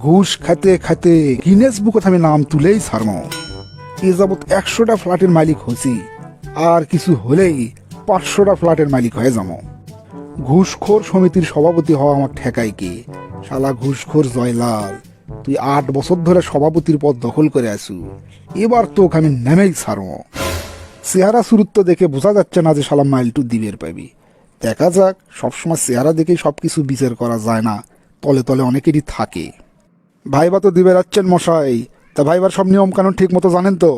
ঘুষ খাইতে খাইতে গিনেস বুকত আমি নাম তুলেই ছাড়মো। এ যাবৎ 100টা ফ্ল্যাটের মালিক হয়েছি, আর কিছু হলেই 500টা ফ্ল্যাটের মালিক হয়ে যাবো। ঘুষখোর সমিতির সভাপতি হওয়া আমার ঠেকাই কি? শালা ঘুষখোর জয়লাল, তুই 8 বছর ধরে সভাপতির পদ দখল করে আসু, এবার তোকে আমি নেমেই ছাড়বো। চেহারা সুরুত্ব দেখে বোঝা যাচ্ছে না যে শালা মাইলটু দিবের পাবি। দেখা যাক, সবসময় চেহারা দেখেই সবকিছু বিচার করা যায় না, তলে তলে অনেকেরই থাকে। ভাইবা তো দিবে যাচ্ছেন মশাই, তা ভাইবার সব নিয়ম কানুন ঠিক মতো জানেন তো?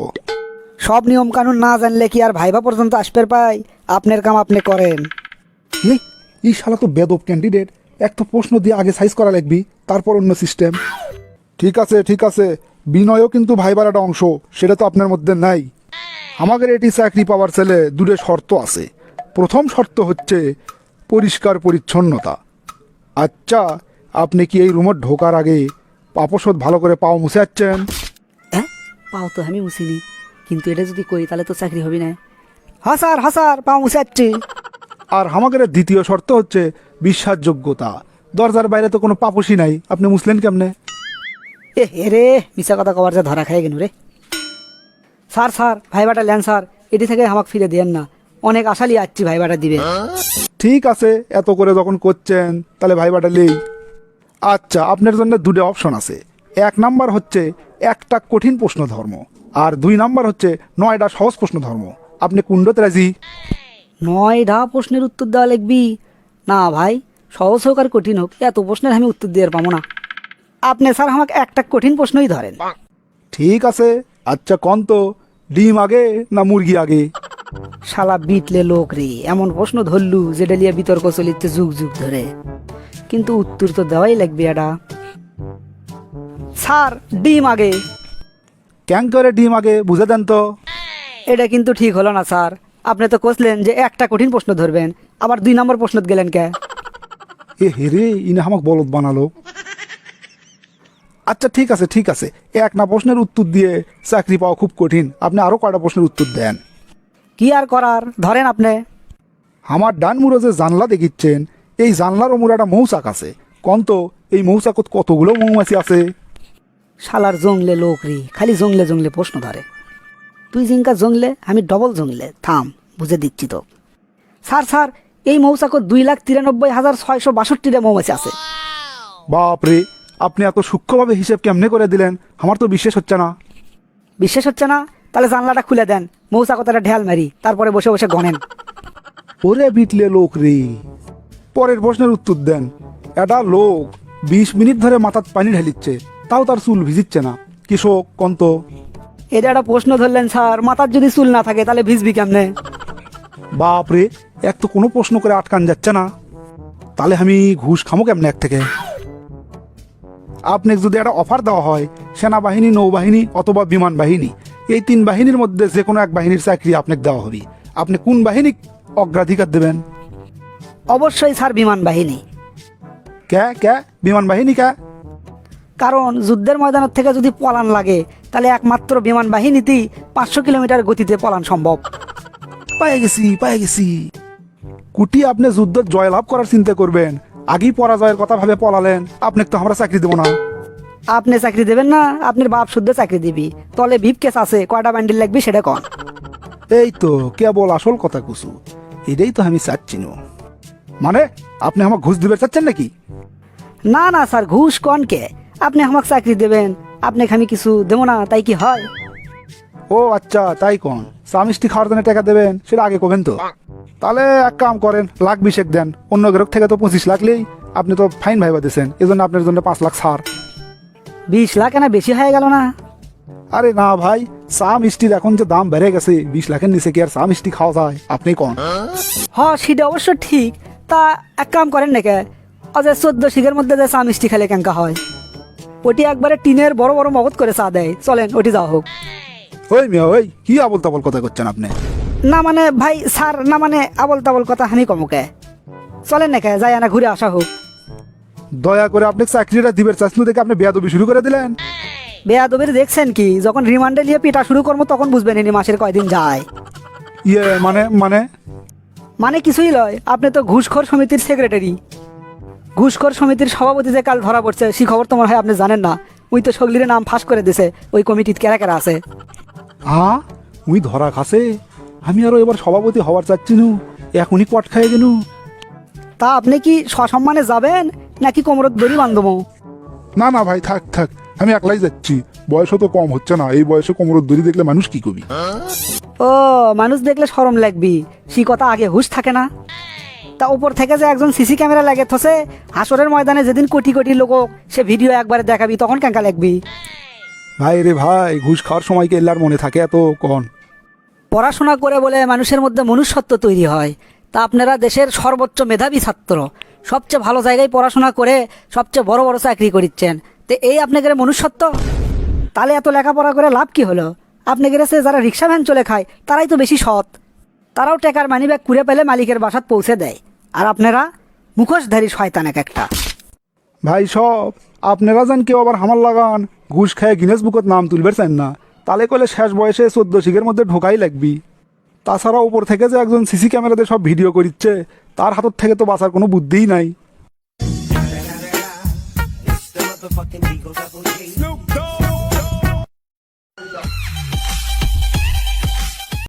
সব নিয়ম কানুন না জানলে কি আর ভাইবা পর্যন্ত আসবে পাই? আপনার কাম আপনি করেন। এই শালা তো বেদব ক্যান্ডিডেট, এক তো প্রশ্ন দিয়ে আগে সাইজ করা লাগবি, তারপর অন্য সিস্টেম। ঠিক আছে ঠিক আছে, বিনয়ও কিন্তু ভাইবার একটা অংশ, সেটা তো আপনার মধ্যে নাই। আমাদের এটি চাকরি পাওয়ার ছেলে দূরে শর্ত আছে। প্রথম শর্ত হচ্ছে পরিষ্কার পরিচ্ছন্নতা। আচ্ছা, আপনি কি এই রুমে ঢোকার আগে পাপোশত ভালো করে পাও মুছে যাচ্ছেন? হ্যাঁ, পাও তো আমি মুছিনি, কিন্তু এটা যদি করি তাহলে তো চাকরি হবে না। হ্যাঁ স্যার, পাও মুছে যাচ্ছি। আর আমাদের দ্বিতীয় শর্ত হচ্ছে বিশ্বাসযোগ্যতা। দরজার বাইরে তো কোনো পাপোশই নাই, আপনি মুছলেন কেমনে? এ রে, মিশা কথা কবার যা ধরা খাই গেল রে। স্যার ভাইবাটা লেন স্যার, এটি থেকে আমাকে ফিরে দেন না, অনেক আশা লিয়ে আসছি ভাইবাটা দিবে। ঠিক আছে, এত করে যখন করছেন তাহলে ভাইবাটা লেই। আচ্ছা, আপনার জন্য 2টা অপশন আছে। 1 নাম্বার হচ্ছে 1টা কঠিন প্রশ্ন ধর্ম, আর 2 নাম্বার হচ্ছে 9টা সহজ প্রশ্ন ধর্ম। আপনি কুণ্ডতে রাজি? 9টা প্রশ্নের উত্তর দেওয়া লিখবি? না ভাই, সহজ হোক আর কঠিন হোক, এত প্রশ্নের আমি উত্তর দিয়ে পাবো না। আপনি স্যার আমাকে একটা কঠিন প্রশ্নই ধরেন। ঠিক আছে, আচ্ছা কন তো, ডিম আগে না মুরগি আগে? শালা বিটলে লোক রে, এমন প্রশ্ন ধরলু যেটা লিয়ে বিতর্ক চলিচ্ছে যুগ যুগ ধরে, কিন্তু উত্তর তো দেওয়াই লাগবে। এটা স্যার, ডিম আগে। ক্যাং করে ডিম আগে বুঝে দেন তো। এটা কিন্তু ঠিক হলো না স্যার, আপনি তো কইলেন যে একটা কঠিন প্রশ্ন ধরবেন, আবার 2 নম্বর প্রশ্ন গেলেন কে? এ হেরে, ইনে আমাকে বলদ বানালো। আচ্ছা ঠিক আছে ঠিক আছে, 1 না প্রশ্নের উত্তর দিয়ে চাকরি পাওয়া খুব কঠিন, আপনি আরো কয়টা প্রশ্নের উত্তর দেন। কি আর করার, ধরেন আপনি। আমার ডান মুড়ো যে জানলা দেখিচ্ছেন, এই জানলার ওমর একটা মৌচাক আছে। কন তো, এই মৌচাকত কতগুলো মৌমাছি আছে? শালার জংলে লোক রে, খালি জংলে জংলে প্রশ্ন ধরে। তুই জিঙ্কা জংলে, আমি ডবল জংলে। থাম, বুঝে দিচ্ছি তো। স্যার, এই মৌচাকত 2,93,662টা মৌমাছি আছে। বাপরে, আপনি এত সূক্ষ্মভাবে হিসেব কেমনে করে দিলেন, আমার তো বিশ্বাস হচ্ছে না। বিশ্বাস হচ্ছে না? তাহলে জানলাটা খুলে দেন, মৌচাকতাটা ঢেল মারি, তারপরে বসে বসে গনেন। ওরে বিটলে লোক রে। পরের প্রশ্নের উত্তর দেন। একটা লোক 20 মিনিট ধরে মাথার পানি ঢালিচ্ছে, তাও তার চুল ভিজিচ্ছে না। কৃষক কন্ত? এটা একটা প্রশ্ন ধরলেন স্যার, মাথার যদি চুল না থাকে তাহলে ভিজবি কেমনে? বাপরে, এক তো কোনো প্রশ্ন করে আটকান যাচ্ছে না, তাহলে আমি ঘুষ খামো কেমনে এক থেকে? আপনাকে যদি একটা অফার দেওয়া হয়, সেনাবাহিনী, নৌবাহিনী অথবা বিমান বাহিনী, এই 3 বাহিনীর মধ্যে যে কোনো এক বাহিনীর চাকরি আপনাকে দেওয়া হবে, আপনি কোন বাহিনী অগ্রাধিকার দেবেন? অবশ্যই স্যার বিমান বাহিনী। কে বিমান বাহিনী কে? কারণ যুদ্ধের ময়দানের থেকে যদি পলান লাগে, তাহলে একমাত্র বিমান বাহিনীতেই 500 কিলোমিটার গতিতে পলান সম্ভব। পায়ে গেছি। কুটি, আপনি যুদ্ধ জয়লাভ করার চিন্তা করবেন, আগেই পরাজয়ের কথা ভাবে পলালেন, আপনাকে তো আমরা চাকরি দেবো না। আপনি চাকরি দেবেন না? আপনার বাপ শুদ্ধ চাকরি দিবি। তলে ভিপ কেস আছে, কয়টা ব্যান্ডেল লাগবে সেটা কন। এই তো কেবল আসল কথা কুসু, এটাই তো আমি চাচ্ছি না। মানে আপনি আমার ঘুষ দিবে চাচ্ছেন নাকি? না স্যার, ঘুষ কন কে? আপনি আমাকে চাকরি দেবেন, আপনাকে আমি কিছু দেবো না, তাই কি হয়? ও আচ্ছা, তাই কোন চা মিষ্টি খাওয়ার জন্য টাকা দেবেন, সেটা আগে কবেন তো। তাহলে এক কাম করেন, 1,20,000 দেন। অন্য গ্রাহক থেকে তো 25 লাখ লেই, আপনি তো ফাইন ভাইবা দিয়েছেন, এই জন্য আপনার জন্য 5 লাখ ছাড়। 20 লাখ না বেশি হয়ে গেল না? আরে না ভাই, চা মিষ্টির এখন যে দাম বেড়ে গেছে, 20 লাখের নিচে কি আর চা মিষ্টি খাওয়া যায়? আপনি কোন? সেটা অবশ্য ঠিক। তা এক কাম করেন নাকি, অজে 14 শিখের মধ্যে যে চা মিষ্টি খেলে কেঙ্কা হয়, ওটি একবারে টিনের বড় বড় মগজ করে চা দেয়, চলেন ওটি যাওয়া হোক। ওই মিয়া, ওই কি আবল তাবল কথা করছেন আপনি? না মানে ভাই স্যার, না মানে আবল তাবল কথা হানি কমকে। চলেন নাকি, যাই না ঘুরে আসা হোক। দয়া করে আপনি চাকরিটা দিবের চাচ্ছিল দেখে আপনি বেয়াদবি শুরু করে দিলেন। বেয়াদবির দেখছেন কি? যখন রিমান্ডে নিয়ে পিটা শুরু করবো তখন বুঝবেন ইনি মাসের কয়দিন যায়। মানে মানে কিছুই লয়, আপনি তো ঘুষখোর সমিতির সেক্রেটারি। ঘুষখোর সমিতির সভাপতি যে কাল ধরা পড়ছে সেই খবর তোমার হয় আপনি জানেন না। ওই তো সগলিরে নাম ফাঁস করে দিছে ওই কমিটির কেরা কেরা আছে। মুই ধরা খাসে? আমি আরো এবার সভাপতি হওয়ার চাচ্ছি নু, এখনই পট খাইয়ে গেনু। তা আপনি কি সসম্মানে যাবেন নাকি কোমরত দড়ি বান্ধবো? না না ভাই, থাক থাক, আমি একলাই যাচ্ছি। বয়সও তো কম হচ্ছে না, এই বয়সে কোমরের দড়ি দেখলে মানুষ কি কবি। ও মানুষ দেখলে শরম লাগবি, সেই কথা আগে হুঁশ থাকে না? তা উপর থেকে যে একজন সিসি ক্যামেরা লাগে থসে, হাসরের ময়দানে যেদিন কোটি কোটি লোক সে ভিডিও একবারে দেখাবি তখন কেঙ্কা লাগবি? ভাই রে ভাই, ঘুষ খাওয়ার সময় কে এল্লার মনে থাকে এত কন? পড়াশোনা করে বলে মানুষের মধ্যে মনুষ্যত্ব তৈরি হয়। তা আপনারা দেশের সর্বোচ্চ মেধাবী ছাত্র, সবচেয়ে ভালো জায়গায় পড়াশোনা করে সবচেয়ে বড় বড় চাকরি করিচ্ছেন, তো এই আপনাদের মনুষ্যত্ব? তাহলে এত লেখাপড়া করে লাভ কি হলো? আপনাদের সে যারা রিক্সা ভ্যান চলে খায় তারাই তো বেশি সৎ। তারাও টেকার মানি ব্যাগ কুড়ে পেলে মালিকের বাসাত পৌঁছে দেয়, আর আপনারা মুখোশধারী শয়তান এক একটা। ভাই সব আপনারা যান কেউ আবার হামার লাগান ঘুষ খায় গিনেস বুকত নাম তুলবের চান না, তাহলে কলে শেষ বয়সে 14 শিখের মধ্যে ঢোকাই লাগবি। তাছাড়া উপর থেকে যে একজন সিসি ক্যামেরাতে সব ভিডিও করিচ্ছে, তার হাতর থেকে তো বাঁচার কোনো বুদ্ধিই নাই। It's the motherfucking Eagle Double G. Snoop Dogg.